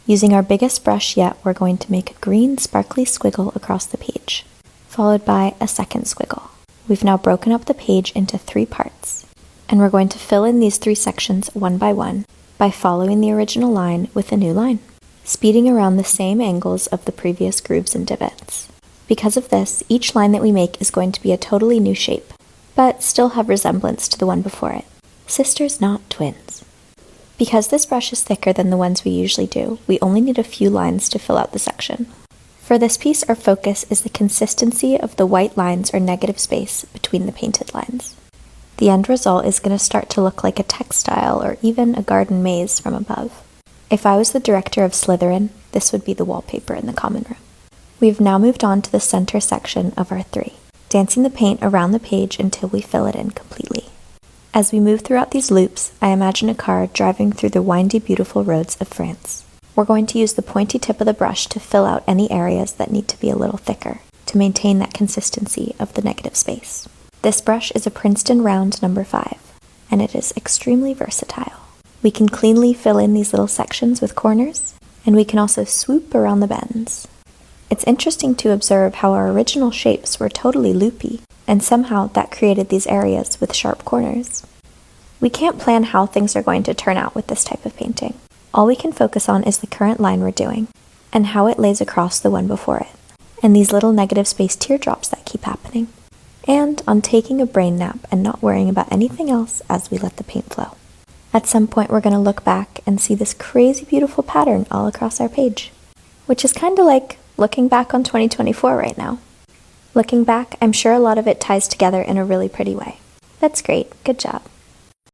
Using our biggest brush yet, we're going to make a green sparkly squiggle across the page, followed by a second squiggle. We've now broken up the page into 3 parts, and we're going to fill in these 3 sections one by following the original line with a new line, speeding around the same angles of the previous grooves and divots. Because of this, each line that we make is going to be a totally new shape, but still have resemblance to the one before it. Sisters, not twins. Because this brush is thicker than the ones we usually do, we only need a few lines to fill out the section. For this piece, our focus is the consistency of the white lines or negative space between the painted lines. The end result is going to start to look like a textile or even a garden maze from above. If I was the director of Slytherin, this would be the wallpaper in the common room. We've now moved on to the center section of our 3, dancing the paint around the page until we fill it in completely. As we move throughout these loops, I imagine a car driving through the windy, beautiful roads of France. We're going to use the pointy tip of the brush to fill out any areas that need to be a little thicker, to maintain that consistency of the negative space. This brush is a Princeton Round number 5, and it is extremely versatile. We can cleanly fill in these little sections with corners, and we can also swoop around the bends. It's interesting to observe how our original shapes were totally loopy, and somehow that created these areas with sharp corners. We can't plan how things are going to turn out with this type of painting. All we can focus on is the current line we're doing, and how it lays across the one before it, and these little negative space teardrops that keep happening, and on taking a brain nap and not worrying about anything else as we let the paint flow. At some point we're going to look back and see this crazy beautiful pattern all across our page, which is kind of like looking back on 2024 right now. Looking back, I'm sure a lot of it ties together in a really pretty way. That's great, good job.